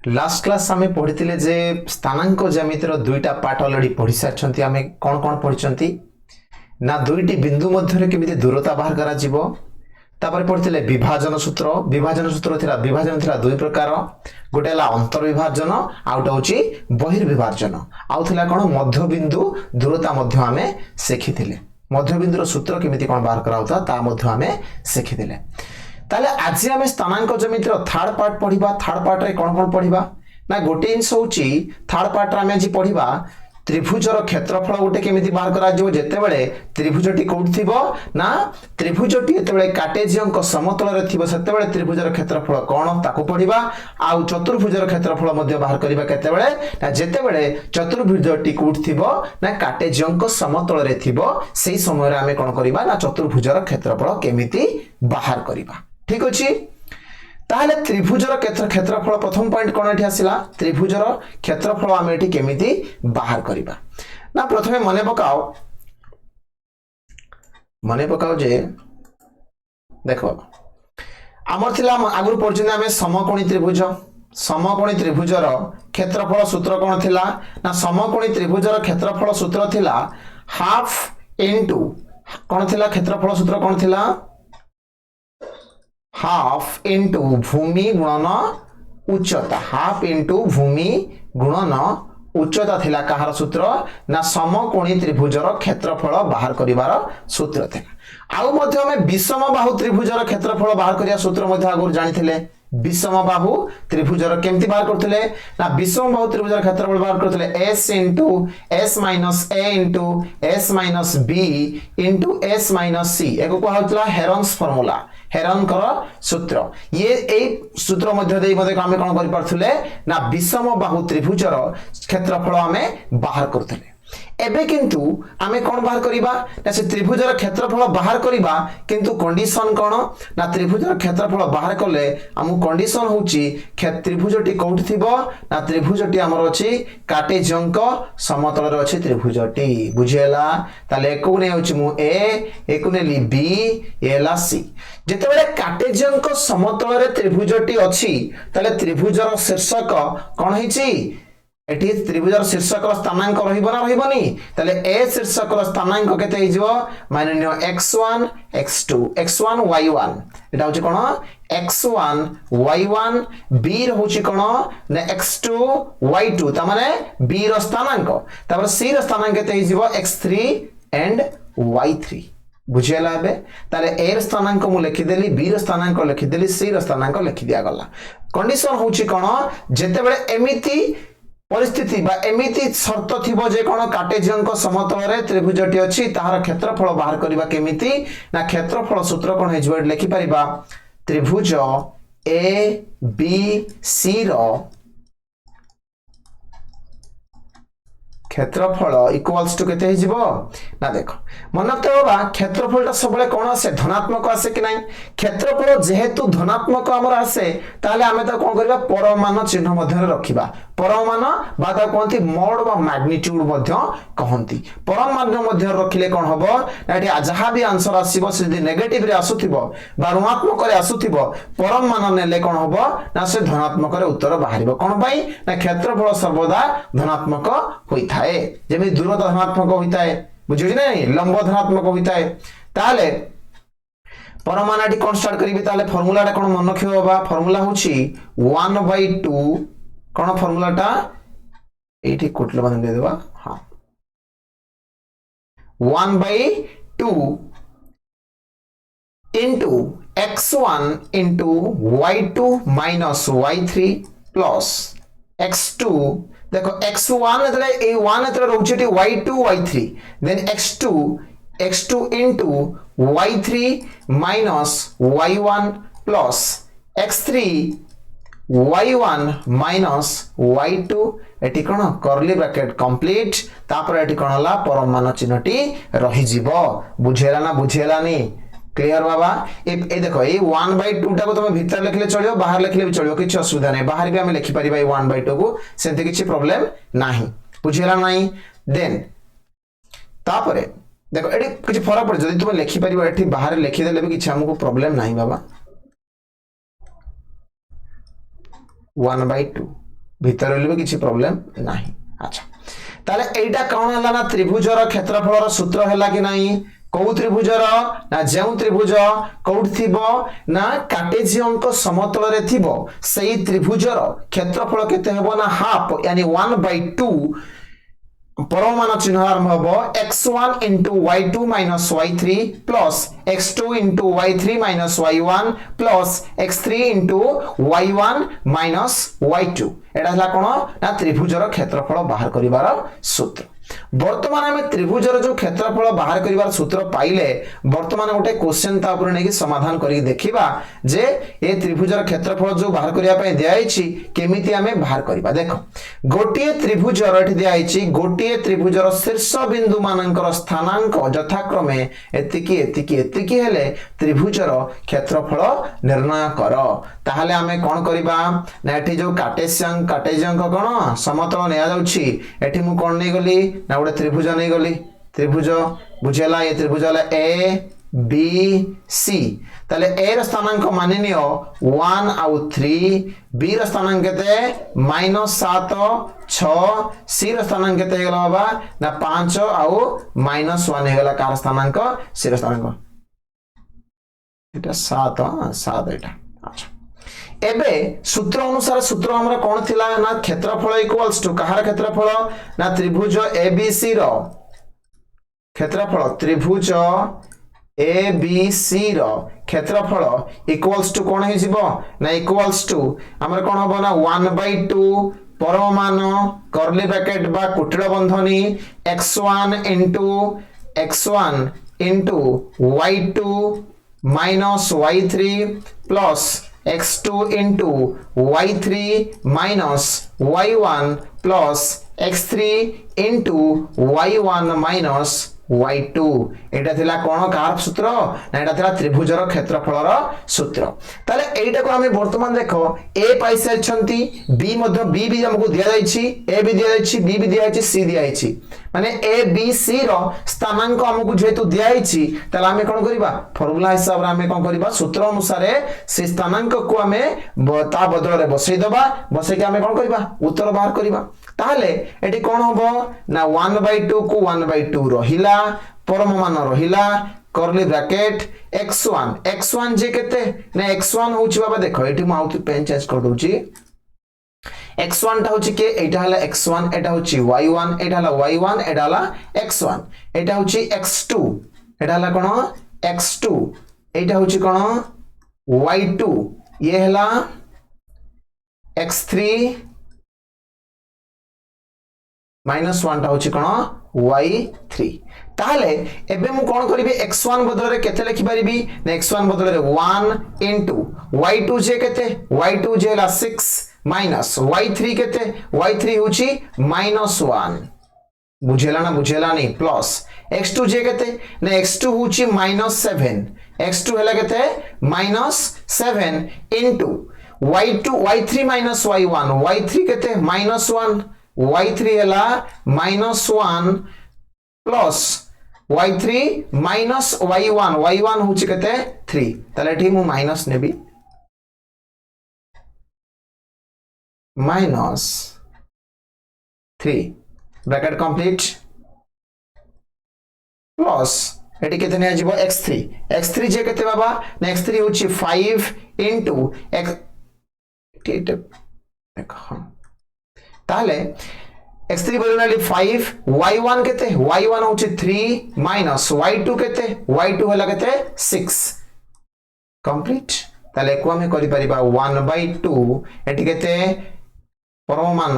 Last class आम पढ़ी जे स्थानांक ज्यामितिर दुईटा पार्ट अलरेडी पढ़ी सारी आम कौन कौन पढ़ी ना दुईटी बिंदु मध्य केमिति दूरता बाहर करा जिवो तापर पढ़िथिले विभाजन सूत्र थिला विभाजन थिला दुई प्रकार गोटे हला अंतर विभाजन आ गोटे होची बहिर्विभाजन आउ थिला कोन मध्य बिंदु दूरता मध्य आमे शिखिथिले मध्य बिंदुर सूत्र केमिति कोन बाहर करा होता ता मध्य आमे शिखिथिले ताले आज आमे स्थानांक ज्यामितिर थर्ड पार्ट पढ़िबा थर्ड पार्ट रे कोन कोन पढ़िबा ना गोटे इंस होची थर्ड पार्ट रे आमे आज पढ़िबा त्रिभुजर क्षेत्रफल गोटे केमिति बाहर करा जो जेतेबेले त्रिभुजटी कोड थिबो ना त्रिभुजटी जेतेबेले कार्टेजियन समतल रे थिबो सेतेबेले त्रिभुजर क्षेत्रफल कोन ताको पढ़िबा आ चतुर्भुजर क्षेत्रफल मध्ये बाहर करिबा केतेबेले ना जेतेबेले चतुर्भुजटी कोड थिबो ना कार्टेजियन समतल रे थिबो सेही समय रे आमे कोन करिबा ना चतुर्भुजर क्षेत्रफल केमिति बाहर करिबा ठीक अछि ताहले त्रिभुजर क्षेत्रफल प्रथम पॉइंट कोन एठी आसिला त्रिभुजर क्षेत्रफल आमे एठी केमिति बाहर करिबा ना प्रथमे मने पकाओ जे देखो हमर थिला आगुर पर्यंत आमे समकोणी त्रिभुजर क्षेत्रफल सूत्र कोन थिला ना समकोणी त्रिभुजर क्षेत्रफल सूत्र थिला हाफ इनटू कोन थिला क्षेत्रफल सूत्र कोन थिला हाफ इंटू भूमि गुणन उच्चता हाफ इंटू भूमि गुणन उच्चता थिला कहार सूत्र ना समकोणी त्रिभुजर क्षेत्रफल बाहर करिवार सूत्र थिला आउ मध्ये हम विषम बाहु त्रिभुजर क्षेत्रफल बाहर करिया सूत्र मध्ये आगुर जानिथिले विषम बाहु त्रिभुजर केमती बाहर करथिले ना विषम बाहु त्रिभुजर क्षेत्रफल बाहर करथिले s into s minus a into s minus b into s minus c एको को होतला हेरन्स फार्मूला हेरनकर सूत्र ये ए सूत्र मध्य देई मध्ये हम कोन करि परथुले ना विषम बाहु त्रिभुजर क्षेत्रफल हमें बाहर करथले एबे किंतु आमे कोन बाहर करिबा ना से त्रिभुजर क्षेत्रफल बाहर करिबा किंतु कंडीशन कोन ना त्रिभुजर क्षेत्रफल बाहर करले हमु कंडीशन होची त्रिभुजटी कोउठ थिबो ना त्रिभुजटी हमर अछि कार्टेजियन समतल रे अछि त्रिभुजटी बुझेला ताले एको ने होची मु a एको ने ली b एला c जेतेबेले कार्टेजियन समतल रे त्रिभुजटी अछि ताले त्रिभुजर शीर्षक कोन हिची एठी त्रिभुजर शीर्षक स्थानांक रहिबो ना रहिबोनी ताले a शीर्षक स्थानांक केते हिजो माननीय x1 x2 x1 y1 एटा होची कोन x1 y1 b र होची कोन ने x2 y2 त माने b र स्थानांक तापर c र स्थानांक केते हिजो x3 एंड y3 बुझेला बे ताले a र स्थानांक मु लिखि देली b र स्थानांक लिखि देली c र स्थानांक लिखि दिया गला कंडीशन होची कोन जेतेबेले एमिति परिस्थिति बा एमिति शर्त थिबो जे कोन कार्टेजियन समतल रे त्रिभुजटी अछि ताहार क्षेत्रफल बाहर करिबा केमिति ना क्षेत्रफल सूत्र कोन हेजबो लिखि परिबा त्रिभुज a b c रो क्षेत्रफल इक्वल्स टू केते हिजबो ना देखो मन तबा क्षेत्रफलटा सबले कोन आसे धनात्मक आसे कि नाही क्षेत्रफल जेहेतु धनात्मक हमर आसे ताले आमे त कोन करबा परमान चिन्ह मध्य रखिबा परमान बादा कोनती मोड बा मैग्नीट्यूड मध्य कहंती परमान मध्य रखिले कोन हबो एठी जहा भी आंसर आसीबो से नेगेटिव रे आसुथिबो बा ऋणात्मक रे आसुथिबो परमान नेले कोन हबो ना से धनात्मक रे उत्तर बाहरिबो कोन भाई ना क्षेत्रफल सर्वदा धनात्मक होइथा जेमि दूरता धनात्मक होता है बुझियो नै लंब धनात्मक होता है ताले परमाणुटी कोन स्टार्ट करिबे ताले फार्मूलाटा कोन मन रखिबा फार्मूला होची 1/2 कोन फार्मूलाटा एठी कोटले बदन दे देबा हां 1/2 into x1 into y2 minus y3 plus x2 देखो x1 एतले a1 एतले रहउछि टी y2 y3 then x2 into y3 minus y1 plus x3 y1 minus y2 एटी कोन कर्ली ब्रैकेट कंप्लीट तापर एटी कोन हला परमान चिन्हटी रहि जिवो बुझेला ना बुझेलानी क्लियर बाबा ए देखो ए 1/2 टा को तुम भीतर लिखले चलियो बाहर लिखले भी चलियो किछ असुविधा नै बाहर भी हम लिखि परिबा ए 1/2 को सेंते किछ प्रॉब्लम नाही बुझेला नाही देन तापरे देखो एडी किछ फरक पड़ जदी तुम लिखि परिबा एठी बाहर लिखि देले भी किछ हमको प्रॉब्लम नाही बाबा 1/2 ভিতরে হলে भी किसी प्रॉब्लम नहीं। अच्छा ताले एटा कौन हला ना त्रिभुजर क्षेत्रफलर सूत्र हला कि नहीं कौ त्रिभुजर ना जेउ त्रिभुज कौट थिबो ना कार्टेशियन समतल रे थिबो सेही त्रिभुजर क्षेत्रफल केते हेबो ना हाफ यानी 1/2 परमान चिन्ह आरंभ हबो x1 into y2 minus y3 plus x2 into y3 minus y1 plus x3 into y1 minus y2 एटा हला कोन ना त्रिभुजर क्षेत्रफल बाहर करिवार सूत्र। वर्तमान आम त्रिभुजर जो क्षेत्रफल बाहर करिवार सूत्र पाइले वर्तमान गोटे क्वेश्चन ता ऊपर नेकी समाधान करी देखिबा जे ए त्रिभुजर क्षेत्रफल जो बाहर करिया पय दियाइछि केमिति आमे बाहर करिबा। देखो गोटिए त्रिभुजर एठी दियाइछि गोटिए त्रिभुजर शीर्ष बिंदु मानकर स्थानांक यथाक्रमे एतिकी एतिकी एतिकी हेले त्रिभुजर क्षेत्रफल निर्णय कर। ताहाले आमे कोन करिबा ना एठी जो कार्टेशियन कोन समतल नेया जाउछि एठी मु कोन नै गली ना गोटे त्रिभुज नहीं गली त्रिभुज बुझेला ये त्रिभुज ए बी सी ताले ए र स्थानांक मानि नियो 1 आउ 3 बी र स्थानांक केते -7 6 सी र स्थानांक केते हेगला बाबा ना 5 आउ -1 हेगला कार स्थानांक सी र स्थानांक एटा 7 एटा। अच्छा एबे सूत्र अनुसार सूत्र हमरा कोन थिला ना क्षेत्रफल इक्वल्स टू कहार क्षेत्रफल ना त्रिभुज एबीसी रो क्षेत्रफल त्रिभुज एबीसी रो क्षेत्रफल इक्वल्स टू कोन हे जिवो ना इक्वल्स टू हमर कोन हबो ना 1/2 परमान कर्ली ब्रैकेट बा कुटिल बंधनी x1 into y2 minus y3 plus x2 into y3 minus y1 plus x3 into y1 minus y2 एटा थिला कोन कार सूत्र ना एटा थिला त्रिभुजर क्षेत्रफलर सूत्र। ताले एटा को हमें वर्तमान देखो a pi छंती b Madhya b भी हमको दिया जायछि a भी दिया जायछि b भी दिया जायछि c दिया जायछि माने a b c रो स्थानांक हमको जेतु दिया जायछि ताले हमें कोन करिबा फार्मूला हिसाब रे हमें कोन करिबा सूत्र अनुसार से स्थानांक को हमें ता बदल रे बसै दबा बसै के हमें कोन करिबा उत्तर बाहर करिबा। ताहले एटी कोन होबो ना 1/2 को 1/2 रहिला परम मान रहिला कर्ली ब्रैकेट x1 जे केते ना x1 होची बाबा देखो एटी म आउट पेन चेंज कर दोची x1 टा होची के एटा हला x1 एटा होची y1 एटा हला y1 एटा हला x1 एटा होची x2 एटा हला कोन x2 एटा होची कोन y2 ये हला x3 -1 टा होची कोन y3 ताहले एबे मु कोन करिबे x1 बदल रे केते लिखि परिबी ना x1 बदल रे 1 into y2 जे केते y2 जे ला 6 minus y3 केते y3 होची -1 बुझेला ना बुझेला नहीं प्लस x2 जे केते ना x2 होची -7 x2 हला केते -7 into y3 minus y1 y3 केते -1 y3 हला -1 प्लस y3 minus y1 होची केते 3 ताले एठी मु माइनस नेबी -3 ब्रैकेट कंप्लीट प्लस एठी केते ने आजिबो x3 जे केते बाबा ना x3 होची 5 into x देखो ताले x3 बदलनाली 5 y1 केते y1 होची 3 minus y2 केते y2 हला केते 6 कंप्लीट ताले को हमें करि परिबा 1/2 एठी केते परम मान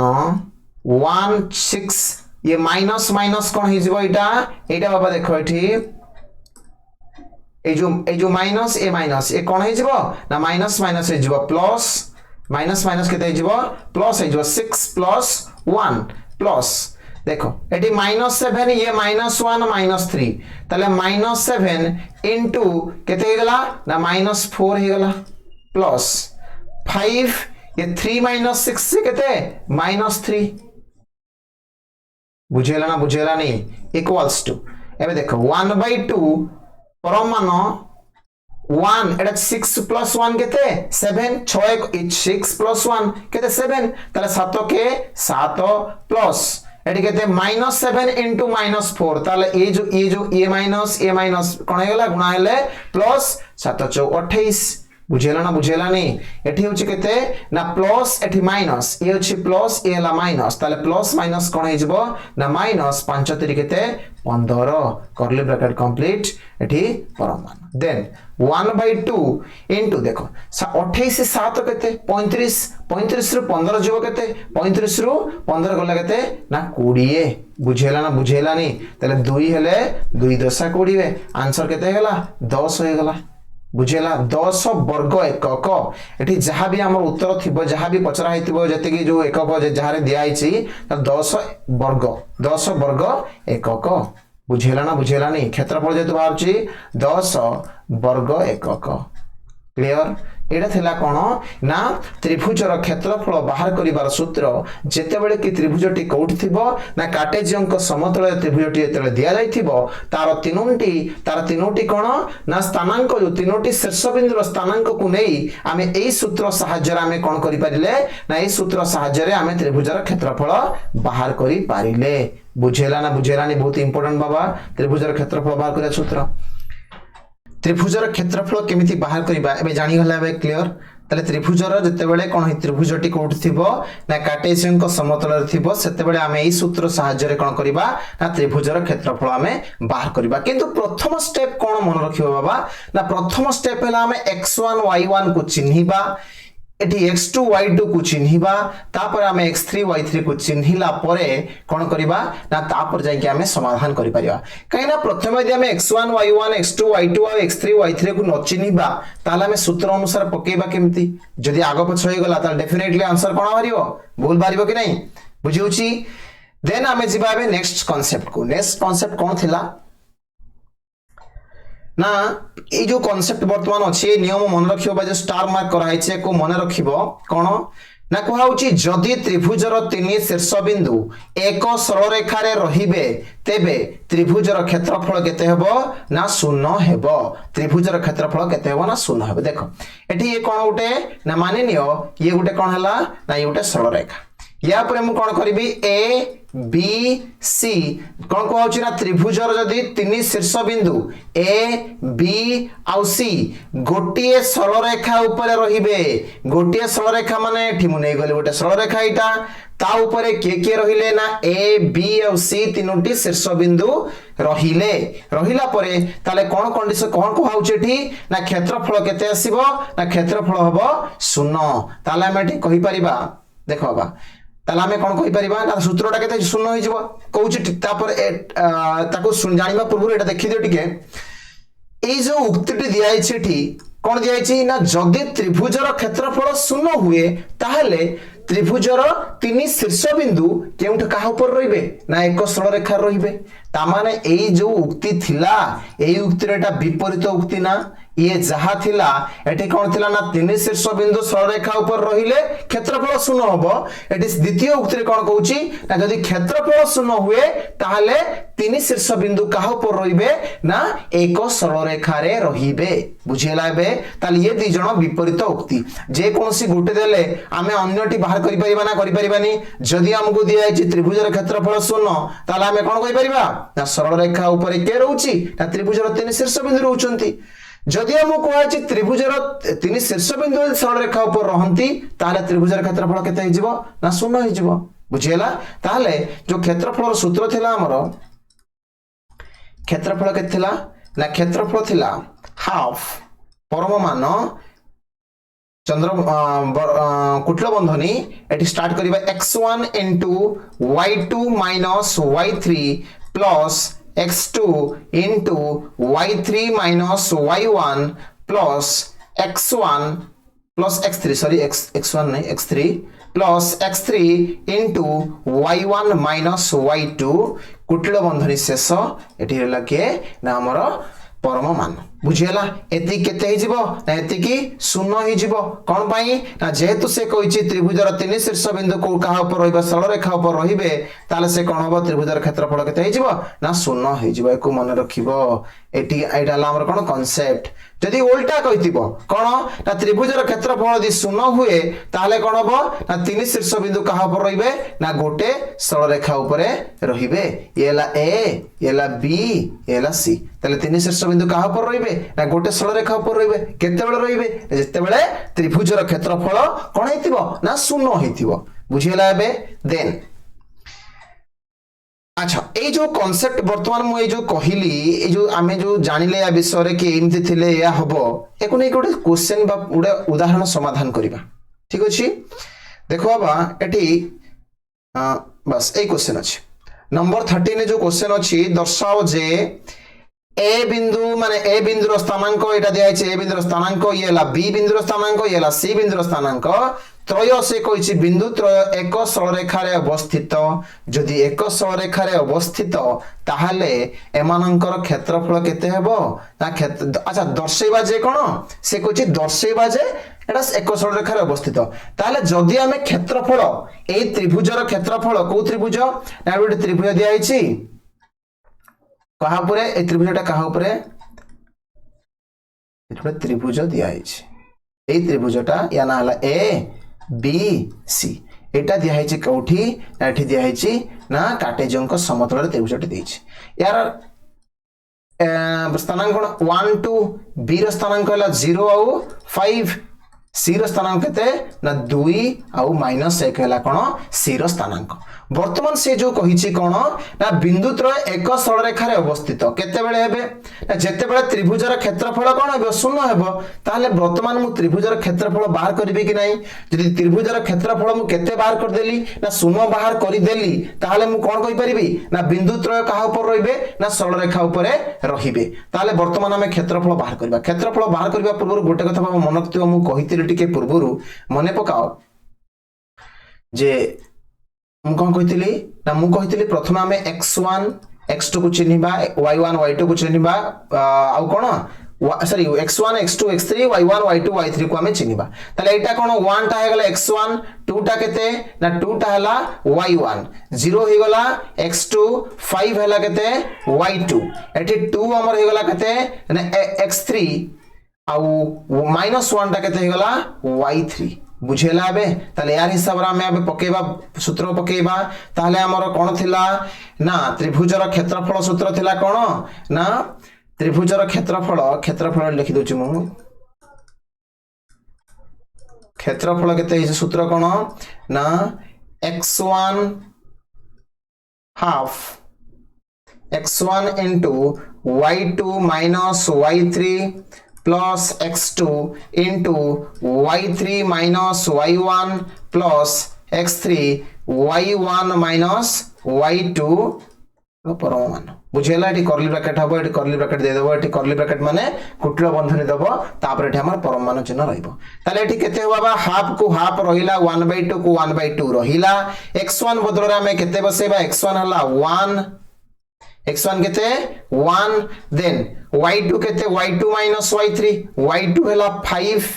1 6 ये माइनस कोन हि जिवो एटा बाबा देखो एठी ए जो माइनस ए कोन हि जिवो ना माइनस हे जिवो प्लस माइनस केते जिवो प्लस हे जिवो 6 plus 1 प्लस देखो एटी -7 ये -1 -3 ताले -7 into केते हे गला ना -4 हे गला प्लस 5 ये 3 - 6 से केते -3 बुझेला ना बुझेला नहीं इक्वल्स टू एबे देखो 1/2 परम मान 1 एटा 6 प्लस 1 केते 7 6 प्लस 1 केते 7 ताले 7 के 7 प्लस एटी केते -7 into -4 ताले ये माइनस कोन हेगला गुणा हेले प्लस 7 चौ 28 बुझेला ना बुझेला नहीं एठी होची केते ना प्लस एठी माइनस ये होची प्लस ए ला माइनस ताले प्लस माइनस कोन हे जबो ना माइनस 5 3 केते 15 कर्ली ब्रैकेट कंप्लीट एठी परमान देन 1/2 इनटू देखो 28 से 7 केते 35 35 रु 15 जबो केते 35 रु 15 गला केते ना 20 बुझेला ना बुझेला नहीं ताले 2 हेले 2 दशा 20 आंसर केते हेला 10 हो गेला बुझेला 10 वर्ग एकक एठी जहां भी हमर उत्तर थिबो जहां भी पचरा हेतिबो जते कि जो एकक जहां रे दिया आइछि त 10 वर्ग एकक बुझेला ना बुझेला नहीं क्षेत्रफल जेतु बाहरछि 10 वर्ग एकक क्लियर एटा थिला कोन ना त्रिभुजर क्षेत्रफल बाहर करिवार सूत्र जेते बेले कि त्रिभुजटी कोउठ थिबो ना कार्टेशियन को समतल त्रिभुजटी जेते दिया जाइथिबो तार तीनोटी कोन ना स्थानांक जो तीनोटी शीर्षबिंदुर स्थानांक को नै आमे एई सूत्र सहाय्य रे आमे कोन करि पारिले ना एई सूत्र सहाय्य रे आमे त्रिभुजर क्षेत्रफल बाहर करि पारिले बुझेला ना बुझेला नि बहुत इंपोर्टेंट बाबा त्रिभुजर क्षेत्रफल बाहर करिया सूत्र त्रिभुजर क्षेत्रफल केमिति बाहर करिबा एबे जानि गला एबे क्लियर तले त्रिभुजर जते बेले कोन त्रिभुजटी कोठ थिबो ना कार्टेशियन को समतल रे थिबो सेते बेले आमे एई सूत्र सहाय्य रे कोन करिबा ना त्रिभुजर क्षेत्रफल आमे बाहर करिबा किंतु प्रथम स्टेप कोन मन रखिबो बाबा ना प्रथम स्टेप हैला आमे x1 y1 को चिन्हिबा एटी x2 y2 को चिन्हिबा तापर आमे x3 y3 को चिन्हिला परे कोन करिबा ना तापर जाय कि आमे समाधान करि परिबा काइना प्रथमे यदि आमे x1 y1 x2 y2 और x3 y3 को न चिन्हिबा ताले आमे सूत्र अनुसार पकेबा केमती जदि आगो पछ होय गला ताले डेफिनेटली आंसर कोन बारिबो भूल बारिबो कि नहीं बुझिउची देन आमे जिबा बे नेक्स्ट कांसेप्ट कोन थिला ना ये जो कांसेप्ट वर्तमान अच्छे नियम मन रखिबो बा जो स्टार मार्क कराई छे को मन रखिबो कोन ना को होउची जदि त्रिभुजर तीन शीर्ष बिंदु एक सरल रेखा रे रहिबे तेबे त्रिभुजर क्षेत्रफल केते हेबो ना 0 हेबो त्रिभुजर क्षेत्रफल केते हेबो ना 0 हेबो देखो एठी ये कोन उठे ना माने नियो ये उठे कोन हला ना ये उठे सरल रेखा या पर हम कोन करबी ए बी सी कोन को होची ना त्रिभुजर जदी तीन शीर्ष बिंदु ए बी आउ सी गोटिए सरल रेखा ऊपर रहिबे गोटिए सरल रेखा माने एठी मु नै गले गोटे सरल रेखा इटा ता ऊपर के रहिले ना ए बी और सी तीनोटी शीर्ष बिंदु रहिला परे ताले कोन कंडीशन कोन को होउची एठी ना क्षेत्रफल केते आसीबो ना क्षेत्रफल हबो 0 ताले हम एठी कहि परिबा देखो बाबा ताला हमें कोन कहि परिबा ना सूत्रटा केते 0 होई जबो कहूची तापर ताको जानिबा पूर्व एटा देखि दियो टिके ए जो उक्तिटी दिया आइछि एठी कोन दिया आइछि ना जदि त्रिभुजर क्षेत्रफल 0 हुए ताहले त्रिभुजर तीन शीर्ष बिंदु केउठ काहा ऊपर रहिबे ना एक सरल रेखा रहिबे ता माने एई जो उक्ति थिला एई उक्ति रेटा विपरीत उक्ति ना ये जहा थिला एठी कोन थिला ना तीन शीर्ष बिंदु सरल रेखा ऊपर रहिले क्षेत्रफल 0 हबो एठी द्वितीय उक्ति रे कोन कहूची ना जदि क्षेत्रफल 0 हुए ताहले तीन शीर्ष बिंदु काहा ऊपर रहिबे ना एक सरल रेखा रे रहिबे बुझिला बे ताले ये दी जण विपरीत उक्ति जे कोनसी गुटे देले आमे अन्यटी बाहर करि परिबा ना करि परिबानी जदि हमकु दिया छि त्रिभुजर क्षेत्रफल 0 ताले आमे कोन कहि परिबा ना सरल रेखा ऊपर के रहउची ना त्रिभुजर तीन शीर्ष बिंदु रहउचंती जदि हम कहछि त्रिभुजर तीन शीर्ष बिंदु सरल रेखा ऊपर रहंती ताले त्रिभुजर क्षेत्रफल केते हि जिवो ना 0 हि जिवो बुझियला ताले जो क्षेत्रफल सूत्र थिला हमरो क्षेत्रफल केते थिला ना क्षेत्रफल थिला हाफ परम मान चंद्र कुटल बंधनी एटी स्टार्ट करिबा x1 y2 y3 plus x2 y3 y1 plus x1 plus x3 sorry x1 नहीं x3 plus x3 y1 y2 कुटिल बंधनी शेष एठी रहला के ना हमर परम मान बुझीला एति केते ही जीवो ना एति की शून्य ही जीवो कोन पई ना जेहेतु से कहिछि त्रिभुजर तीन शीर्ष बिंदु को कहा ऊपर रहबा सरल रेखा ऊपर रहिबे ताले से कोन होबो त्रिभुजर क्षेत्रफल केते ही जीवो ना शून्य ही जीवो एको मन रखिबो एटी एटा हमर कोन कांसेप्ट जदि उल्टा कहितिबो कोन ना त्रिभुजर क्षेत्रफल यदि शून्य हुए ताले कोन होबो ना तीन शीर्ष बिंदु कहा ऊपर रहिबे ना गोटे सरल रेखा ऊपर रहिबे येला ए येला बी येला सी ताले तीन शीर्ष बिंदु कहा ऊपर रहिबे ना गोटे सरल रेखा ऊपर रहिबे केते बेले रहिबे जेते बेले त्रिभुजर क्षेत्रफल कोन हेतिबो ना शून्य हेतिबो बुझियला एबे देन अच्छा ए जो कांसेप्ट वर्तमान मु ए जो कहिली ए जो आमे जो जानिले या विषय रे कि एमति थिले या हबो एको नै गोटे क्वेश्चन बा उडे उदाहरण समाधान करिबा ठीक अछि देखो बाबा एटी बस ए क्वेश्चन अछि नंबर 13 जो क्वेश्चन अछि दर्शाओ जे ए बिंदु माने ए बिंदुर स्थानांक एटा दिया छै ए बिंदुर स्थानांक येला बी बिंदुर स्थानांक येला सी बिंदुर स्थानांक त्रय से कहिछि बिंदु त्रय एक सरल रेखा रे अवस्थित जदि एक सरल रेखा रे अवस्थित ताहाले एमानंकर क्षेत्रफल केते हेबो ना अच्छा दर्शैबा जे कोन से कहिछि दर्शैबा जे एटा एक सरल रेखा रे अवस्थित ताहाले जदि हमें क्षेत्रफल ए त्रिभुजर क्षेत्रफल को त्रिभुज ना एटा त्रिभुज दिया हिछि कहा पुरे ए त्रिभुजटा कहा उपरे एटा त्रिभुज दिया हिछि ए त्रिभुजटा या ना हला ए बी सी एटा दिया हिछि कोठी ना एठी दिया हिछि ना कार्टेजियन को समतल रे त्रिभुजटी देछि यार स्थानांक कोन 1 2 बी रो स्थानांक हला 0 और 5 सी रो स्थानांक केते ना 2 और -1 हला कोन सी रो स्थानांक वर्तमान से जो कहिछि कोन ना बिंदु त्रय एक सरल रेखा रे अवस्थित केते बेले हेबे ना जेते बेले त्रिभुजर क्षेत्रफल कोन हेबो शून्य हेबो ताले वर्तमान मु त्रिभुजर क्षेत्रफल बाहर करिबे कि नाही जदि त्रिभुजर क्षेत्रफल मु केते बाहर कर देली ना शून्य बाहर करि देली ताले मु कोन कहि परिबी ना बिंदु त्रय कहा ऊपर रहिबे ना सरल रेखा ऊपर रहिबे ताले वर्तमान हमें क्षेत्रफल बाहर करबा क्षेत्रफल बाहर करबा पूर्व गोटे कथा मन रखियो मु कहितिले टिके पूर्वरु मने पकाओ जे मु कोन कहितिली ना मु कहितिली प्रथम हमें x1 x2 को चिन्हिबा y1 y2 को चिन्हिबा आ कोन sorry x1 x2 x3 y1 y2 y3 को हमें चिन्हिबा ताले एटा कोन 1 टा हे गला x1 2 टा केते ना 2 टा हला y1 0 हे गला x2 5 हला केते y2 एठी 2 हमर हे गला केते ना x3 आ -1 टा केते हे गला y3 बुझेला बे ताले यार हिसाब रा हमें पकेबा सूत्र पकेबा ताले हमर कोन थिला ना त्रिभुजर क्षेत्रफल सूत्र थिला कोन ना त्रिभुजर क्षेत्रफल लिखि दोछि मु क्षेत्रफल केते हे सूत्र कोन ना x1 half x1 into y2 minus y3 plus x2 into y3 minus y1 plus x3 y1 minus y2 Parman बुझेला एटी कर्ली ब्रैकेट हबो एटी कर्ली ब्रैकेट दे देबो एटी कर्ली ब्रैकेट माने कुटिल बंधनी देबो तापर एटी हमर परमान चिन्ह रहइबो ताले एटी केते होबा हाफ को हाफ रहिला 1/2 को 1/2 रहिला x1 बदल रे हमें केते बसेबा x1 हला 1 x1 केते 1 देन y2 केते y2 minus y3 y2 हला 5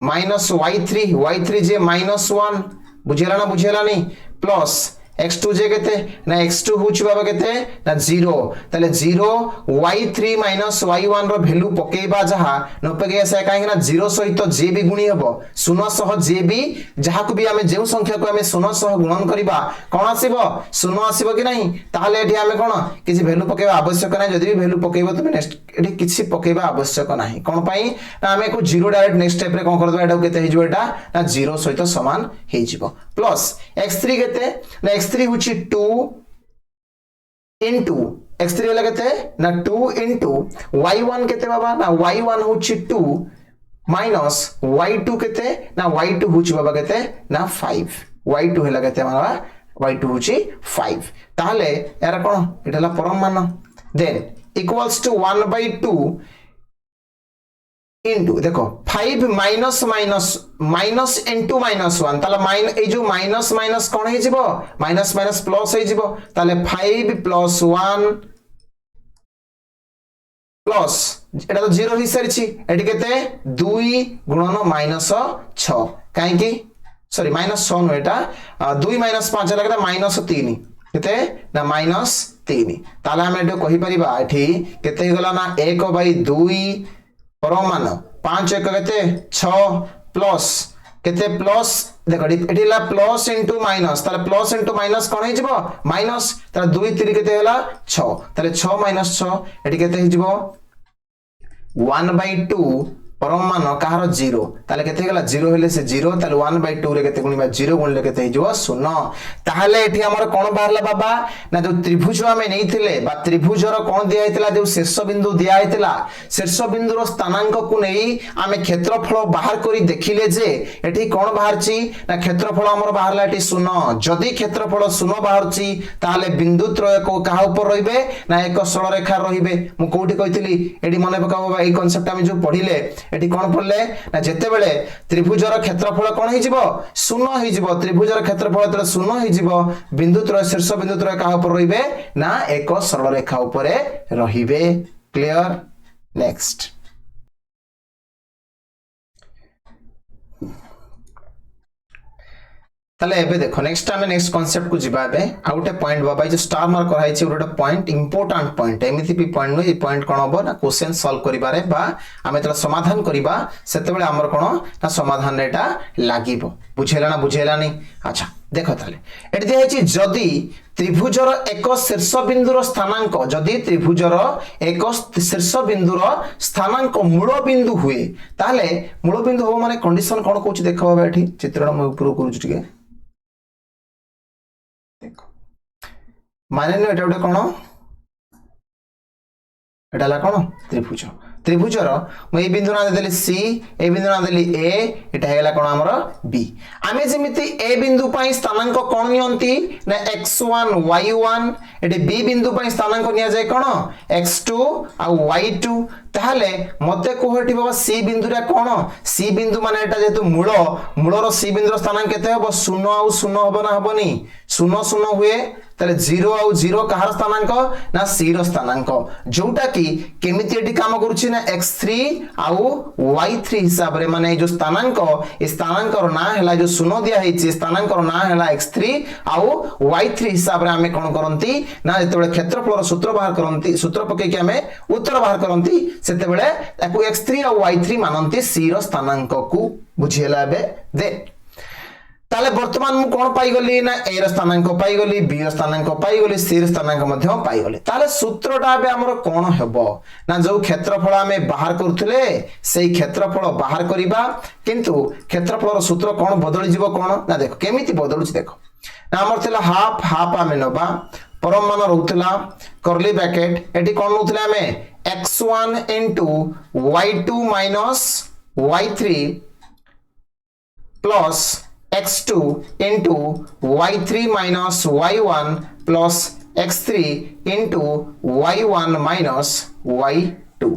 minus y3 जे -1 बुझेला नहीं प्लस x2 जे केते ना x2 होछि बाबा केते ना 0 तले 0 y3 minus y1 रो वैल्यू पकेबा जहा न पके से काहे ना 0 सहित जे भी गुणी हबो 0 सह जे भी जहा को भी हमें जेउ संख्या को हमें 0 सह गुणन करबा कोन आसीबो 0 आसीबो कि नहीं ताहले एठी हमें कोन किछि वैल्यू पकेबा आवश्यक नै जदि भी वैल्यू पकेबो तमे नेक्स्ट एठी किछि पकेबा आवश्यक नाही कोन पई ना हमें को 0 डायरेक्ट नेक्स्ट स्टेप रे कोन कर दबा एटा केते हे जिवो एटा ना 0 सहित समान हे जिवो प्लस x3 केते ना x3 हुची 2 into x3 वाला केते ना 2 into y1 केते बाबा ना y1 हुची 2 minus y2 केते ना y2 हुची बाबा केते ना 5 y2 हेला केते बाबा y2 हुची 5 ताहले यार कोन एटाला परम मान देन इक्वल्स टू 1/2 into देखो 5 minus into -1 ताले माइन ए जो माइनस कोन हे जिवो माइनस प्लस हे जिवो ताले 5 + 1 प्लस एटा तो 0 ही सारिछि एटी केते 2 गुणन -6 काहे कि सॉरी -6 नो एटा 2 - 5 लगे -3 केते ना -3 ताले हम एटो कहि परिबा एठी केते गला ना 1/2 परमान 5 1 केते 6 प्लस केते प्लस देखो एठी ला प्लस इनटू माइनस ताले प्लस इनटू माइनस कोन हे जिवो माइनस ताले 2 3 केते होला 6 ताले 6 - 6 एठी केते हे जिवो 1/2 परम मान कहार 0 ताले केते गला 0 हेले से 0 ताले 1/2 रे केते गुणिबा 0 गुणले केते हिजो 0 ताहले एठी हमर कोन बाहरला बाबा ना जो त्रिभुज हमें नैथिले बा त्रिभुजर कोन दिया हेतला जो शीर्ष बिंदु दिया हेतला शीर्ष बिंदुर स्थानांक को नै आमे क्षेत्रफल बाहर करी देखिले जे एठी कोन बाहरची ना क्षेत्रफल हमर बाहरला एठी 0 जदी क्षेत्रफल 0 बाहरची ताहले बिंदु त्रय को कहा ऊपर रहिबे ना एक सरल रेखा रहिबे मु कोठी कहितली एठी मने पका बाबा ए कांसेप्ट आमे जो पढिले एठी कोन पड़ले ना जेते बेले त्रिभुजर क्षेत्रफल कोन हे जिवो 0 हे जिवो त्रिभुजर क्षेत्रफल तले 0 हे जिवो बिंदु त्रय शीर्ष बिंदु त्रय का ऊपर रहिबे ना एक सरल रेखा ऊपर रहिबे क्लियर नेक्स्ट ताले एबे देखो नेक्स्ट टाइम नेक्स्ट कांसेप्ट को जिबा बे आ गोटे पॉइंट बाबा जो स्टार मार्क कराई छै गोटे पॉइंट इंपोर्टेंट पॉइंट एमिति भी पॉइंट नो ए पॉइंट कोन होबो ना क्वेश्चन सॉल्व करिबारे बा आमे तला समाधान करिबा सेते बेले हमर कोन ना समाधान एटा लागिबो बुझेला ना बुझेला नहीं अच्छा देखो ताले एटी दिया छै जदी त्रिभुजर एक शीर्ष बिंदुर स्थानांक जदी त्रिभुजर एक शीर्ष बिंदुर स्थानांक मूल बिंदु हुए ताले मूल बिंदु हो माने कंडीशन कोन कहूची देखो बाबा एठी चित्रण म ऊपर करू छिके माने न एटा कोन एटा ला कोन त्रिभुज त्रिभुजर म ए बिंदु ना देली सी ए बिंदु ना देली ए एटा हेला कोन हमर बी आमे जेमिति ए बिंदु पई स्थानांक कोन नियंती ना x1 y1 एटे बी बिंदु पई स्थानांक निया जाय कोन x2 आ y2 ताहले मते कोहटी बाबा सी बिंदु रे कोन सी बिंदु माने एटा जेतु मूलर सी बिंदुर स्थानांक केते हबो 0 आ 0 हबो ना हबोनी 0 0 हुए ताले 0 आ 0 कहार स्थानांक ना सी रो स्थानांक जोटा की केमिति एटी काम करूची ना x3 आ y3 हिसाब रे माने जो स्थानांक ए स्थानांक रो ना हला जो 0 दिया हेची स्थानांक रो ना हला x3 आ y3 हिसाब रे हमें कोन करंती ना जेतबे क्षेत्रफल रो सूत्र बाहर करंती सूत्र पके कि हमें उत्तर बाहर करंती सेते बेले ताकू x3 आ y3 मानंती c रो स्थानांक को बुझियला बे दे ताले वर्तमान मु कोन पाई गली ना ए रो स्थानांक पाई गली बी रो स्थानांक पाई गली सी रो स्थानांक मध्य पाई गली ताले सूत्रटा बे हमर कोन हेबो ना जो क्षेत्रफल हमें बाहर करथले सेही क्षेत्रफल बाहर करिबा किंतु क्षेत्रफल रो सूत्र कोन बदली जिवो कोन ना देखो केमिति बदलुछ देखो ना हमर थला हाफ हाफ हमें नबा परम मान रहउतला कर्ली ब्रैकेट एटी कोन नउतले हमें x1 y2 y3 plus x2 y3 y1 plus x3 y1 y2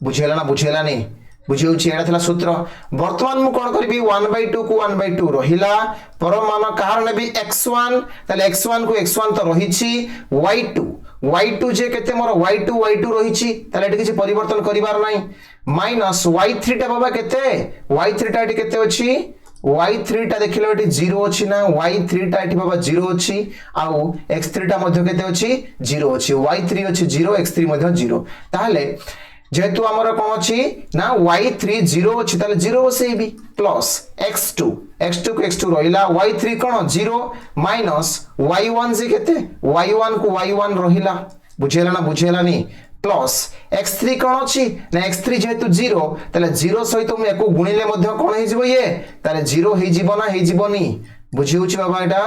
बुझेला ना बुझेला नहीं बुझेउची एटा थला सूत्र वर्तमान मु कोन करबी 1/2 को 1/2 रहिला परम मान कारण नेबी x1 ताले x1 को x1 तो रहिछि y2 जे केते मोर y2 रहिछि ताले एटी किछि परिवर्तन करिवार नाही माइनस y3 टा बाबा केते y3 टा एटी केते अछि y3 टा देखिलो एटी 0 अछि ना y3 टा एटी बाबा 0 अछि आउ x3 टा मध्ये केते अछि 0 अछि y3 अछि 0 x3 मध्ये 0 ताले जेतु हमर कोन अछि ना y3 0 अछि ताले 0 बसेबी प्लस x2 को x2 रहिला y3 कोन 0 माइनस y1 जे केते y1 को y1 रहिला बुझेला ना बुझेला नी प्लस x3 कोन अछि ना x3 जेतु 0 ताले 0 सहित हम एको गुणिले मध्ये कोन हे जिवो ये ताले 0 हे जिवो ना हे जिवोनी बुझिउछि बाबा एटा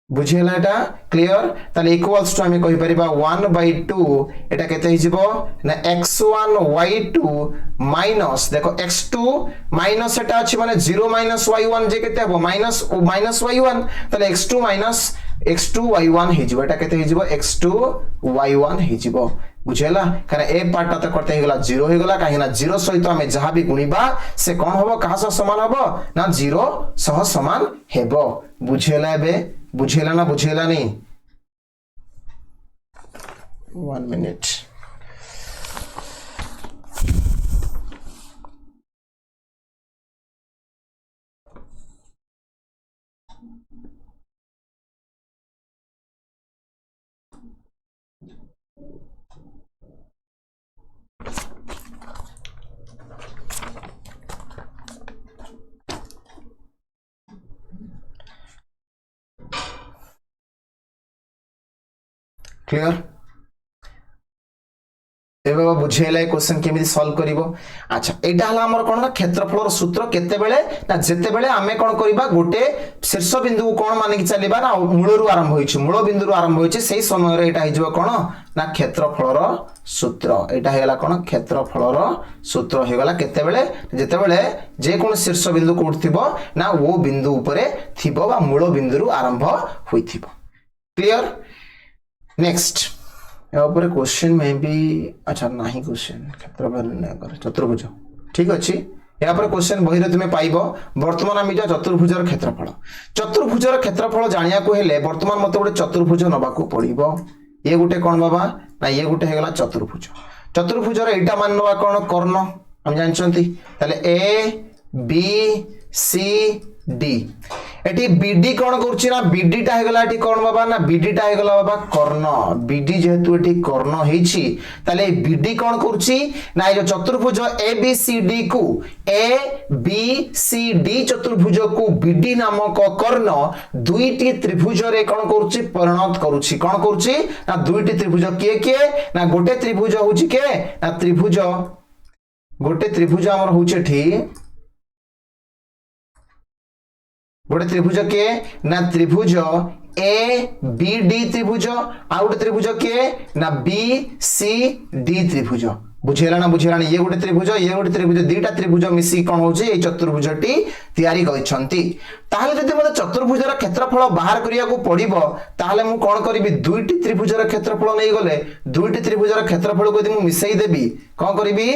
बुझेला एटा क्लियर ताले इक्वल्स टू हमें कहि परिबा 1/2 एटा केते हि जिवो ना x1 y2 माइनस देखो x2 माइनस एटा अछि माने 0 माइनस y1 जे केते हबो माइनस y1 ताले x2 y1 हि जिवो एटा केते हि जिवो x2 y1 हि जिवो बुझेला कारण ए पार्ट ता करते हे गला 0 हे गला काहे ना 0 सहित हमें जहां भी गुणीबा से कोन हबो कहा से समान हबो ना 0 सह समान हेबो बुझेला बे बुझेला ना बुझेला नहीं 1 मिनट क्लियर एबे बाबा बुझेला क्वेश्चन केमिति सॉल्व करिवो अच्छा एटा हला हमर कोन ना क्षेत्रफलर सूत्र केते बेले ना जेते बेले आमे कोन करिबा गोटे शीर्ष बिंदु को कोन माने कि चलीबा ना मूलरू आरंभ होइछि मूल बिंदुरू आरंभ होइछि सेही समय रे एटा हिजबो कोन ना क्षेत्रफलर सूत्र एटा हेला कोन क्षेत्रफलर सूत्र हेगला केते बेले जेते बेले जे कोन शीर्ष बिंदु कोठथिबो ना वो बिंदु ऊपरे थिबो बा मूल बिंदुरू आरंभ होइथिबो क्लियर नेक्स्ट ऊपर क्वेश्चन में भी अच्छा नहीं क्वेश्चन क्षेत्रफल चतुर्भुज ठीक अच्छे या क्वेश्चन बही तुम्हें पाइब वर्तमान आम जा चतुर्भुजर क्षेत्रफल जानिया को हेले वर्तमान मत गोटे चतुर्भुज नबाकू पड़ो ये गोटे कौन बाबा ना ये गोटे होगा चतुर्भुजर एटा मान नवा कौन कर्ण हम जानते ए बी सी डी एटी बीडी कौन करुच्ची ना बीडी टा हेगला एटी कौन बाबा ना बीडी टा हेगला बाबा कर्ण बीडी जेहेतु एटी कर्ण हेछि ताले बीडी कौन करुच्ची ना जो चतुर्भुज ए बी सी डी को ए बी सी डी चतुर्भुज को बीडी नामक कर्ण दुईटी त्रिभुज रे कौन करुच्ची परिणत करुच्ची कौन करुच्ची ना दुईटी त्रिभुज किए किए ना गोटे त्रिभुज होछि के ना त्रिभुज गोटे त्रिभुज हमर होछि एठी गोटे त्रिभुज के ना त्रिभुज ए बी डी त्रिभुज आ गोटे त्रिभुज के ना बी सी डी त्रिभुज बुझेला ना बुझेला ये गोटे त्रिभुज दीटा त्रिभुज मिसी कोन होची ए चतुर्भुजटी तयारी करिसंती ताहले जदि मते चतुर्भुजर क्षेत्रफल बाहर करिया को पड़िबो ताहले मु कोन करिवि दुईटी त्रिभुजर क्षेत्रफल नै गले दुईटी त्रिभुजर क्षेत्रफल को यदि मु मिसई देबी कोन करिवि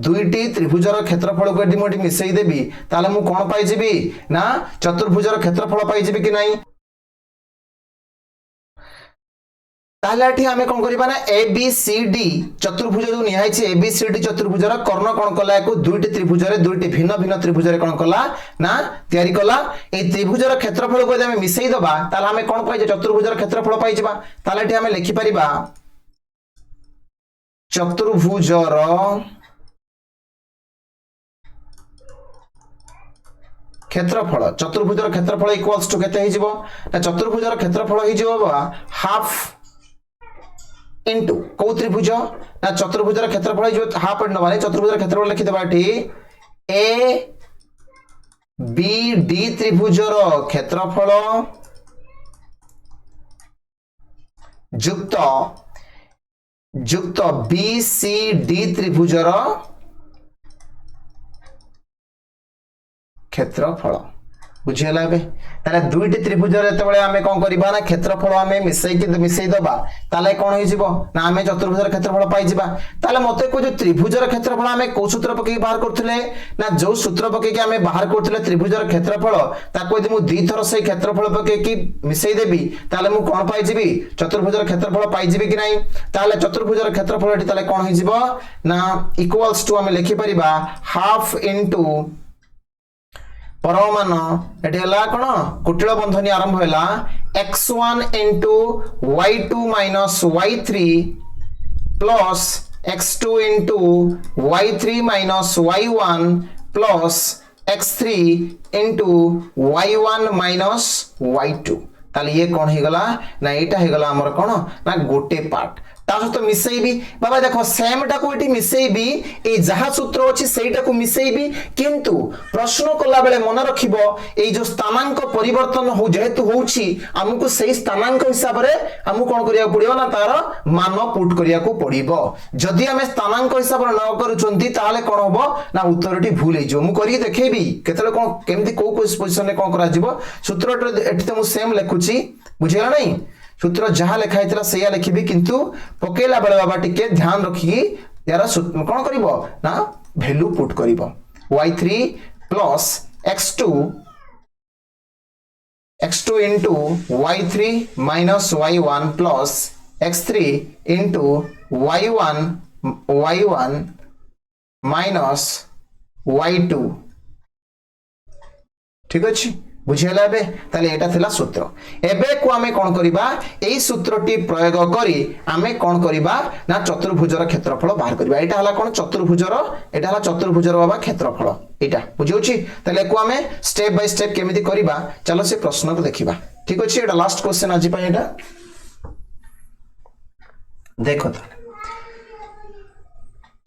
दुईटी त्रिभुजर क्षेत्रफल को यदि मु मिसई देबी ताहले मु कोन पाई जेबी ना चतुर्भुजर क्षेत्रफल पाई जेबी कि नै ताहले एठी हमें कोन करिबा ना ए बी सी डी चतुर्भुज जो निहाई छै ए बी सी डी चतुर्भुजर कर्ण कोन कला को दुईटी त्रिभुजरे दुईटी भिन्न भिन्न त्रिभुजरे कोन कला ना तयारी कला ए त्रिभुजर क्षेत्रफल को हम मिसई दबा ताहले हमें कोन पाइ जे चतुर्भुजर क्षेत्रफल पाइ जेबा ताहले एठी हमें लिखि परिबा चतुर्भुजर क्षेत्रफल इक्वल्स टू केते हि जिवो ना चतुर्भुजर क्षेत्रफल हि जिवो बा हाफ इनटू को त्रिभुज ना चतुर्भुजर क्षेत्रफल जो हाफ एंड नबाने चतुर्भुजर क्षेत्रफल लिखि देबा एठी ए बी डी त्रिभुजर क्षेत्रफल युक्त बी सी डी त्रिभुजर क्षेत्रफल बुझेला बे ताले दुईटी त्रिभुज जते बेले हमें कोन करबा ना क्षेत्रफल हमें मिसई दबा ताले कोन होई जिवो ना हमें चतुर्भुजर क्षेत्रफल पाई जिबा ताले मते को जो त्रिभुजर क्षेत्रफल हमें को सूत्र पके बाहर करथले ना जो सूत्र पके के हमें बाहर करथले त्रिभुजर क्षेत्रफल ताको यदि मु दी थर से क्षेत्रफल पके की मिसई देबी ताले मु कोन पाई जिबी चतुर्भुजर क्षेत्रफल पाई जिबी कि नै ताले चतुर्भुजर क्षेत्रफल एठी ताले कोन होई जिवो ना इक्वल्स टू हमें लिखि परिबा हाफ इनटू परमान एटी हला कोन कुटिल बंधनी आरंभ होला x1 into y2 minus y3 plus x2 into y3 minus y1 plus x3 into y1 minus y2 ताले ये कौन ही गला ना एटा ही गला हमर कोन ना गोटे पार्ट ता सहित मिसैबी बाबा देखो सेम टा को एटी मिसैबी ए जहा सूत्र अछि सेटा को मिसैबी किंतु प्रश्न कला बेले मन रखिबो ए जो स्थानांक परिवर्तन हो जेहेतु होउछि हमकु सेही स्थानांक हिसाब रे हमकु कोन करिया पड़ियो ना तार मान पुट करिया को पड़िबो जदि हमें स्थानांक हिसाब रे न करूचंती ताले कोन होबो ना उत्तरटी भूल हे जो मु करी देखैबी केतले कोन केमति को पोजीशन रे कोन करा जिवो सूत्र एटी त मु सेम लेखुछि बुझिला नै सूत्र जहाँ लिखाई से लिखी किंतु पकेला बेले बाबा टिके ध्यान रखी यार कौन कर ना वैल्यू पुट कर y3 plus x2 into y3 minus y1 plus x3 into y1 minus y2 ठीक अच्छे बुझेला बे ताले एटा थिला सूत्र एबे को हमें कोन करिबा एई सूत्रटी प्रयोग करी हमें कोन करिबा ना चतुर्भुजर क्षेत्रफल बाहर करिबा एटा हला कोन चतुर्भुजर बाबा क्षेत्रफल एटा बुझियोछि ताले को हमें स्टेप बाय स्टेप केमिति करिबा चलो से प्रश्न को देखिबा ठीक अछि एटा लास्ट क्वेश्चन आज पय एटा देखो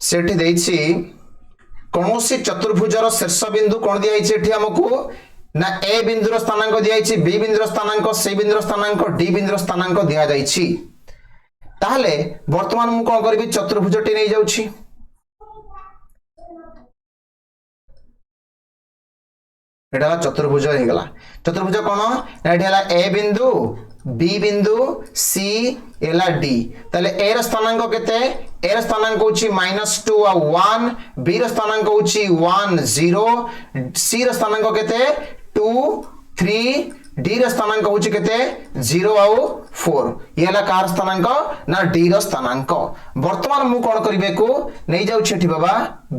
सेठी देइछि कौनसी चतुर्भुजर शीर्ष बिंदु कौन दिखाई हमको ना ए बिंदुर स्थानांक दिखाई बी बिंदुर स्थानांक सी बिंदुर स्थानांक डी बिंदुर स्थानांक दि जाइछि ताहले वर्तमान मु कोन करबी चतुर्भुजटी नै जाउछि एटा चतुर्भुज हे गला चतुर्भुज कोन एटा हला ए बिंदु बी बिंदु सी एला डी ताले ए र स्थानांक केते ए र स्थानांक होची -2 आ 1 बी र स्थानांक होची 1 0 सी र स्थानांक केते 2 3 डी र स्थानांक होची केते 0 आउ 4 येला कार स्थानांक ना डी र स्थानांक वर्तमान मु कोन करबे को नै जाउ छेठी बाबा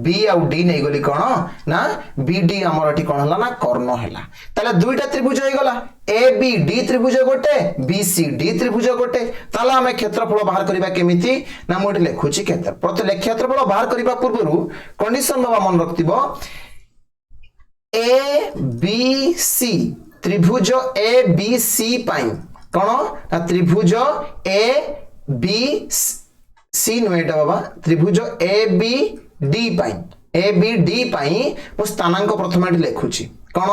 बी आउ डी नै गली कोन ना बी डी हमर एठी कोन हला ना कर्ण हला ताले दुईटा त्रिभुज हे गला ए बी डी त्रिभुज गोटे बी सी डी त्रिभुज गोटे ताला हमें क्षेत्रफल बाहर करबा केमिति ना मु एठी लेखुची क्षेत्रफल बाहर करबा पूर्वरु कंडीशन बाबा मन रखतिबो ए बी सी त्रिभुज ए बी सी पाई कौन ना त्रिभुज ए बी सी नुएटा बाबा त्रिभुज ए बी डी पाई ए बी डी पाई मु स्थानांक प्रथम एठी लेखुची कौन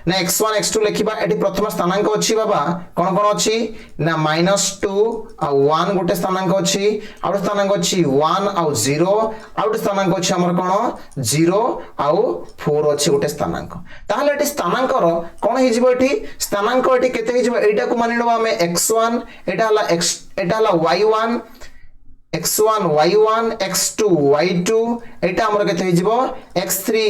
ना x1 x2 लेखिबा एठी प्रथम स्थानांक अछि बाबा कौन कौन अछि ना -2 आ 1 गोटे स्थानांक अछि आउट स्थानांक अछि 1 आ 0 आउट स्थानांक अछि हमर कौन 0 आ 4 अछि गोटे स्थानांक ताहले एठी स्थानांक रो कौन हि जिवो एठी स्थानांक एठी केते हि जिवो एटा को मानिनो हमें x1 एटा हला y1 x1 y1 x2 y2 एटा हमर केते हि जिवो x3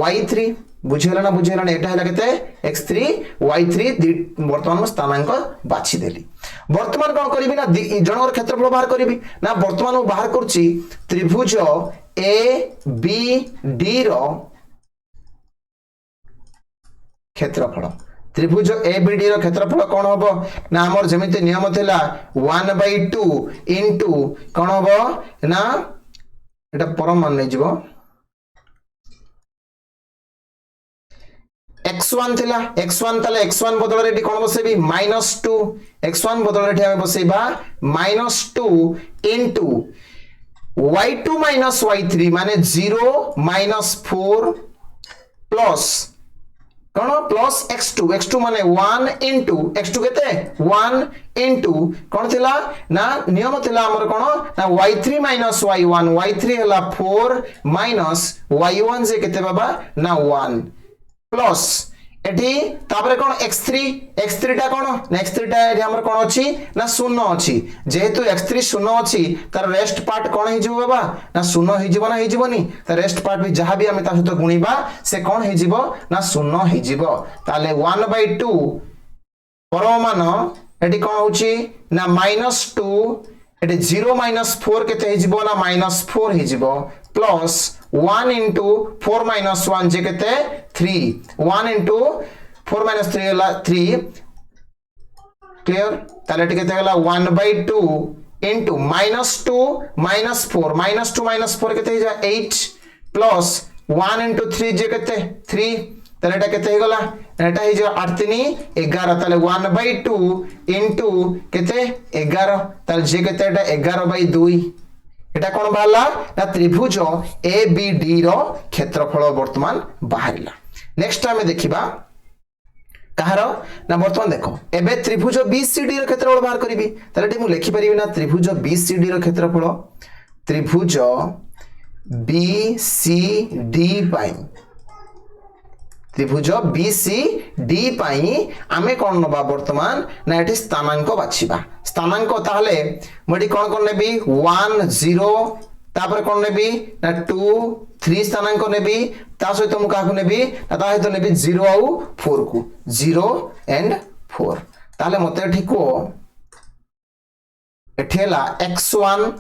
y3 बुझेला ना एटा हैला केते x3 y3 वर्तमान स्थानांक बाछि देली वर्तमान कोन करबी ना जनर क्षेत्रफल बाहर करबी ना वर्तमान बाहर करछि त्रिभुज ए बी डी रो क्षेत्रफल त्रिभुज ए बी डी रो क्षेत्रफल कोन होबो ना हमर जेमिति नियम थिला 1/2 इनटू कोन होबो ना एटा परम मान नै जिवो x1 थिला x1 ताले x1 बदल रे कोन बसेबी -2 x1 बदल रे हम बसेबा -2 इनटू y2 y3 माने 0 -4 प्लस कोन प्लस x2 माने 1 इनटू x2 केते 1 इनटू कोन थिला ना नियम थिला हमर कोन ना y3 y1 y3 हला 4 माइनस y1 जे केते बाबा ना 1 प्लस एठी तापरे कोन x3 टा कोन नेक्स्ट 3 टा एठी हमर कोन अछि ना 0 अछि जेहेतु x3 0 अछि तार रेस्ट पार्ट कोन हि जिवो बाबा ना 0 हि जिवो ना हि जिवोनी त रेस्ट पार्ट भी जहां भी हम ता सहित गुणीबा से कोन हि जिवो ना 0 हि जिवो ताले 1/2 परमान एठी कोन होछि ना -2 एठी 0 -4 केते हि जिवो ना -4 हि जिवो प्लस 1 into 4 minus 1 जे केते 3 1 into 4 minus 3 हला 3 क्लियर ताले केते हला 1/2 into -2 -4 केते जा 8 plus 1 into 3 जे केते 3 ताले एटा केते गला एटा हि जो 8 3 11 ताले 1/2 into केते 11 ताले जे केते एटा 11/2 एटा कोन बाहला ना त्रिभुज ए बी डी रो क्षेत्रफल वर्तमान बाहरिला नेक्स्ट टाइम देखिबा कहार ना वर्तमान देखो एबे त्रिभुज बी सी डी रो क्षेत्रफल बाहर करबी ताले टी मु लिखि परिबी ना त्रिभुज बी सी डी रो क्षेत्रफल त्रिभुज बी सी डी पाई त्रिभुज बी सी डी पाई आमे कोन नबा वर्तमान ना एठी स्थानांक बाछिबा स्थानांक ताहले मडी कोन नेबी 1 0 तापर कोन नेबी ना 2 3 स्थानांक नेबी ता सहित मु काकू नेबी ता सहित नेबी 0 आउ 4 को 0 एंड 4 ताहले मते एठी को एठेला x1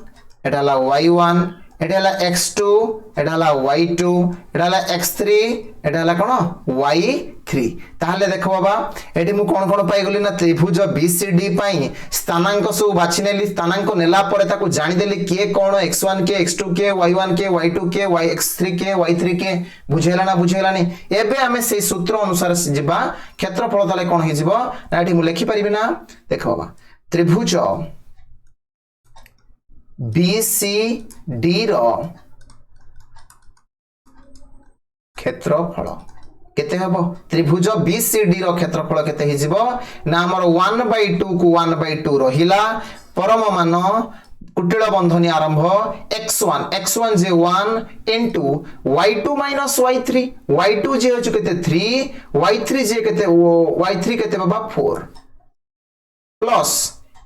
एटाला y1 एटाला x2 एटाला y2 एटाला x3 एटाला कोन y3 ताहले देखो बाबा एटी मु कोन पाई गली ना त्रिभुज BCD पाई स्थानांक सब बाछि नेली स्थानांक नेला परे ताको जानि देली के कोन x1 के x2 के y1 के y2 के x3 के y3 के बुझेला ना एबे हमें से सूत्र अनुसार जिबा क्षेत्रफल ताले कोन हि जिवो ना एटी मु लिखि परिबे ना देखो बाबा त्रिभुज BCD रो क्षेत्रफल केते हबो त्रिभुज BCD रो क्षेत्रफल केते हि जिवो ना हमर 1/2 को 1/2 रहिला परम मान कुटिल बंधनी आरंभ x1 जे 1 into y2 minus y3 जे होछ केते 3 y3 जे केते y3 केते बाबा 4 प्लस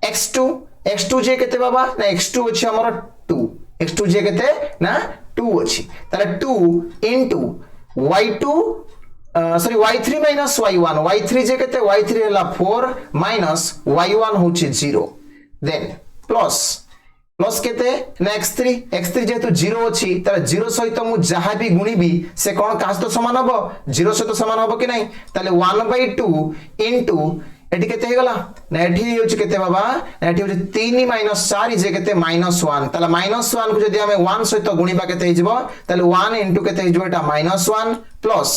x2 जे केते बाबा ना x2 अछि हमर 2 x2 जे केते ना 2 अछि ताले 2 into y2 y3 minus y3 जे केते y3 हला 4 minus y1 होछि 0 देन प्लस केते ना x3 जेतु 0 अछि ताले 0 सहित मु जहा भी गुणीबी से कोन कास तो समान हबो 0 सहित समान हबो कि नहीं ताले 1/2 into एठी केते हे गला ना एठी होछि केते बाबा ना एठी होछि 3 - 4 जे केते -1 ताले -1 को जदी हमें 1 सहित गुणीबा केते हे जिवो ताले 1 into केते हे जिवो एटा -1 प्लस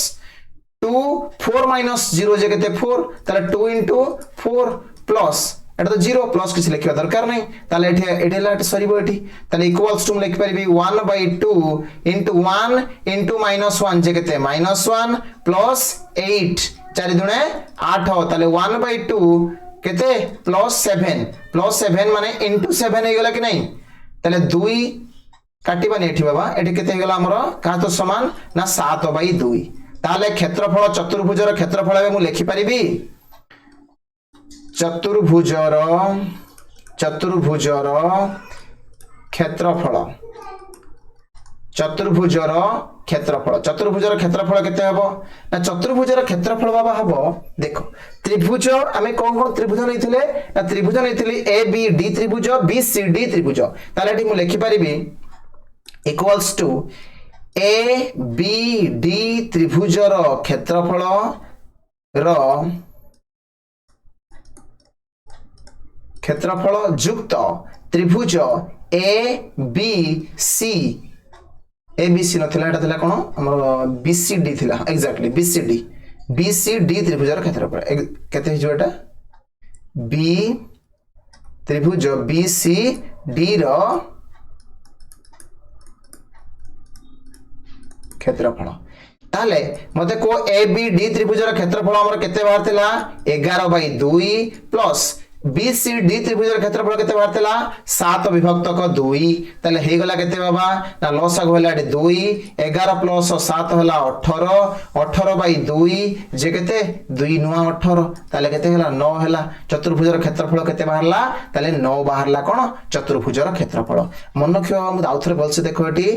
2 4 - 0 जे केते 4 ताले 2 into 4 प्लस एटा तो 0 प्लस किछ लिखिबा दरकार नै ताले एठी लाट सरीबो एठी ताले इक्वल्स टू लिख परिबी 1/2 into 1 into -1 जे केते -1 प्लस 8 4 दुणे 8 ताले 1/2 केते +7 माने into 7 हे गला कि नहीं ताले 2 काटिबानी एठी बाबा एठी केते हे गला हमरो का तो समान ना 7/2 ताले क्षेत्रफल चतुर्भुजर क्षेत्रफल मु लिखि परिबी चतुर्भुजर क्षेत्रफल चतुर्भुजर क्षेत्रफल केते हबो ना चतुर्भुजर क्षेत्रफल बाबा हबो देखो त्रिभुज आमे कोन त्रिभुज नैथिले ना त्रिभुज नैथिली ABD त्रिभुज BCD त्रिभुज ताले एठी मु लिखि परिबी इक्वल्स टू ABD त्रिभुजर क्षेत्रफल रो क्षेत्रफल युक्त त्रिभुज ABC नथिला एटा थिला कोन हमर BCD थिला एग्जैक्टली BCD त्रिभुजर क्षेत्रफल केते हिजो एटा B त्रिभुज BCD रो क्षेत्रफल ताले मते को ABD त्रिभुजर क्षेत्रफल हमर केते बाहर थिला 11/2 प्लस BCD त्रिभुजर क्षेत्रफल केते बाहर थिला 7/2 ताले हे गला केते बाबा ना लसा होला 2 11 प्लस 7 होला 18/2 जे केते 2 नुआ 18 ताले केते होला 9 होला चतुर्भुजर क्षेत्रफल केते बाहरला ताले 9 बाहरला कोन चतुर्भुजर क्षेत्रफल मनख्य मु आउथरे बोलसे देखो एटी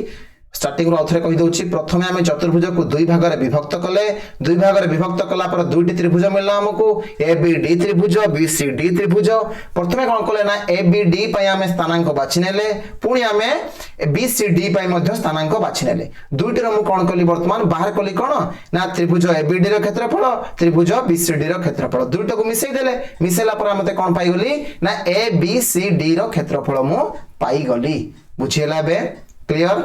स्टार्टिंग रो अथरे कहि दोछि प्रथमे हमें चतुर्भुज को दुई भाग रे विभक्त कले दुई भाग रे विभक्त कला पर दुईटी त्रिभुज मिलला हमको ABD त्रिभुज BCD त्रिभुज प्रथमे कोन कले ना ABD पय हमें स्थानांक बाछि नेले पुनी हमें BCD पय मध्ये स्थानांक बाछि नेले दुईटी रो मु कोन कली वर्तमान बाहर कली कोन ना त्रिभुज ABD रो क्षेत्रफल त्रिभुज BCD रो क्षेत्रफल दुईटा को मिसै देले मिसैला पर हमते कोन पाई गली ना ABCD रो क्षेत्रफल मु पाई गली बुझियला बे क्लियर।